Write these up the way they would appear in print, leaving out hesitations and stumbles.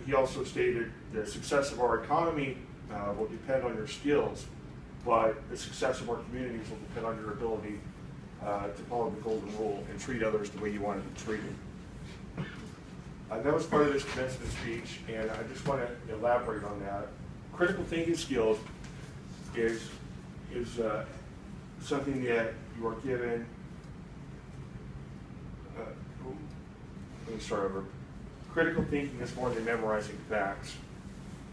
he also stated the success of our economy will depend on your skills, but the success of our communities will depend on your ability to follow the golden rule and treat others the way you want to be treated. That was part of this commencement speech, and I just want to elaborate on that. Critical thinking skills is something that you are given. Let me start over. Critical thinking is more than memorizing facts.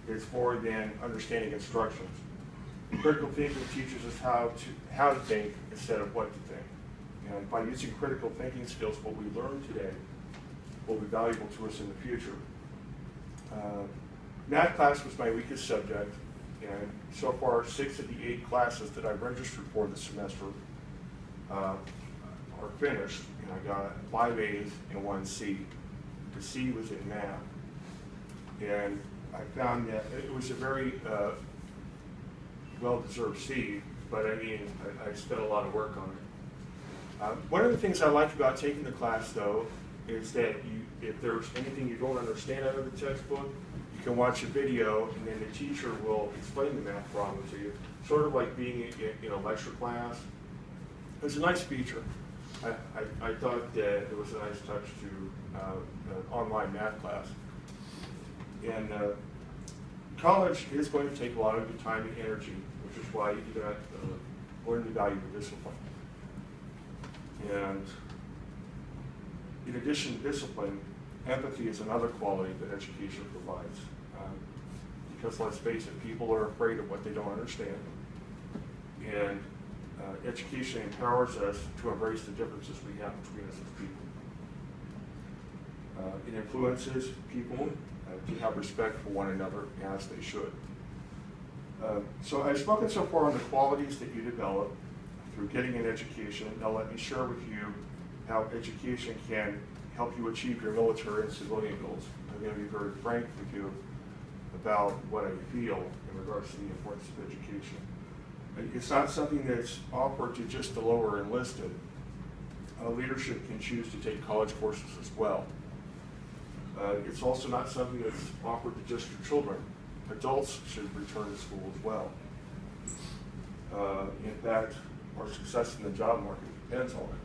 It's more than understanding instructions. Critical thinking teaches us how to think instead of what to think. And by using critical thinking skills, what we learn today will be valuable to us in the future. Math class was my weakest subject, and so far 6 of the 8 classes that I've registered for this semester are finished, and I got 5 A's and 1 C. The C was in math, and I found that it was a very well-deserved C, but I mean, I spent a lot of work on it. One of the things I like about taking the class, though, is that if there's anything you don't understand out of the textbook, you can watch a video, and then the teacher will explain the math problem to you, sort of like being in a lecture class. It's a nice feature. I thought that it was a nice touch to an online math class. And college is going to take a lot of your time and energy, which is why you got to learn the value of discipline. And in addition to discipline, empathy is another quality that education provides. Because let's face it, people are afraid of what they don't understand. And education empowers us to embrace the differences we have between us as people. It influences people to have respect for one another as they should. So I've spoken so far on the qualities that you develop through getting an education. Now let me share with you how education can help you achieve your military and civilian goals. I'm going to be very frank with you about what I feel in regards to the importance of education. It's not something that's offered to just the lower enlisted. Leadership can choose to take college courses as well. It's also not something that's offered to just your children. Adults should return to school as well. In fact, our success in the job market depends on it.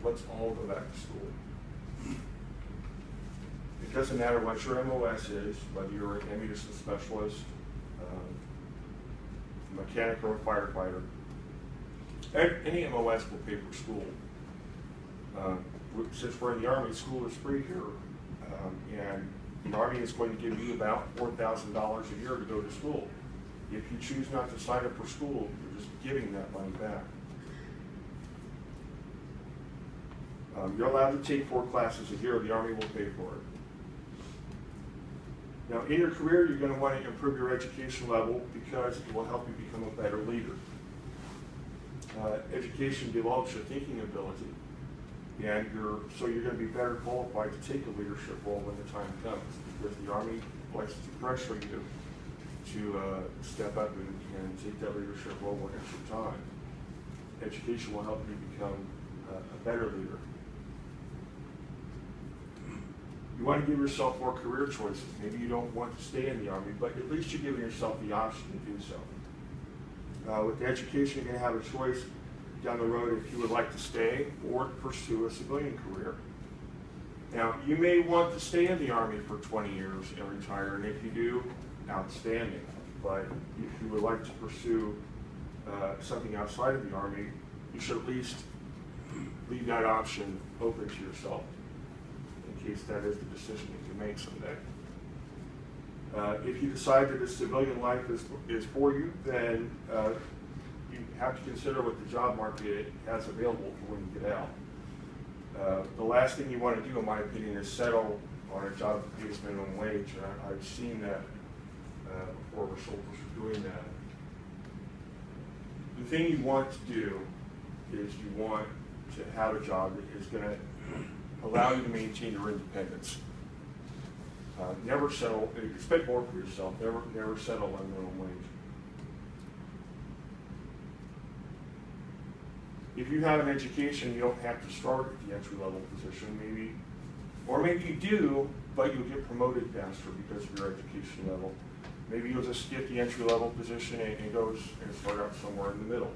Let's all go back to school. It doesn't matter what your MOS is, whether you're an ammunition specialist, mechanic, or a firefighter. Any MOS will pay for school. Since we're in the Army, school is free here. And the Army is going to give you about $4,000 a year to go to school. If you choose not to sign up for school, you're just giving that money back. You're allowed to take 4 classes a year. The Army will pay for it. Now, in your career, you're going to want to improve your education level because it will help you become a better leader. Education develops your thinking ability, and so you're going to be better qualified to take a leadership role when the time comes, because the Army likes to pressure you to step up and take that leadership role when it's your time. Education will help you become a better leader. You want to give yourself more career choices. Maybe you don't want to stay in the Army, but at least you're giving yourself the option to do so. With the education, you're going to have a choice down the road if you would like to stay or pursue a civilian career. Now, you may want to stay in the Army for 20 years and retire, and if you do, outstanding. But if you would like to pursue something outside of the Army, you should at least leave that option open to yourself, in case that is the decision that you make someday. If you decide that a civilian life is for you, then you have to consider what the job market has available for when you get out. The last thing you want to do, in my opinion, is settle on a job that pays minimum wage. I've seen that former soldiers are doing that. The thing you want to do is you want to have a job that is going to allow you to maintain your independence. Never settle, expect more for yourself, never settle on minimum wage. If you have an education, you don't have to start at the entry-level position. Maybe Or maybe you do, but you'll get promoted faster because of your education level. Maybe you'll just get the entry-level position and go and start out somewhere in the middle.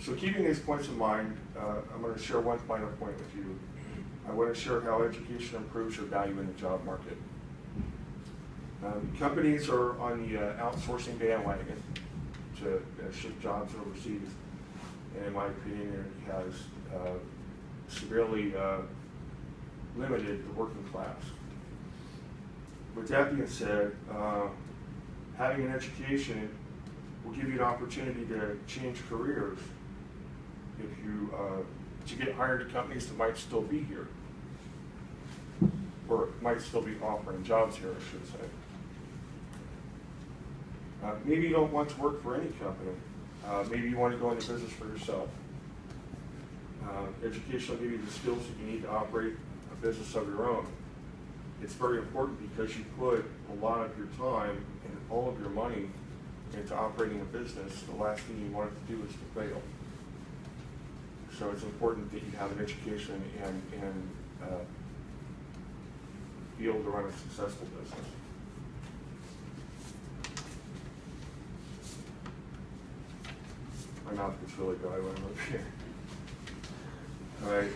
So keeping these points in mind, I'm going to share one final point with you. I want to share how education improves your value in the job market. Companies are on the outsourcing bandwagon to ship jobs overseas, and in my opinion, it has severely limited the working class. With that being said, having an education will give you an opportunity to change careers if you to get hired to companies that might still be here, or might still be offering jobs here, I should say. Maybe you don't want to work for any company. Maybe you want to go into business for yourself. Education will give you the skills that you need to operate a business of your own. It's very important because you put a lot of your time and all of your money into operating a business. The last thing you want it to do is to fail. So it's important that you have an education and be able to run a successful business. My mouth gets really dry when I'm up here. All right.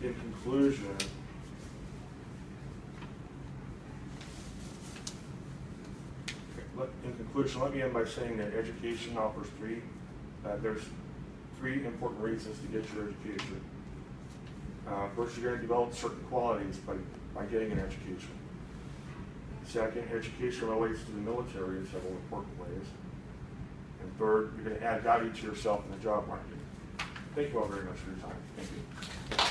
In conclusion, let me end by saying that education offers there's three important reasons to get your education. First, you're going to develop certain qualities by getting an education. Second, education relates to the military in several important ways. And third, you're going to add value to yourself in the job market. Thank you all very much for your time. Thank you.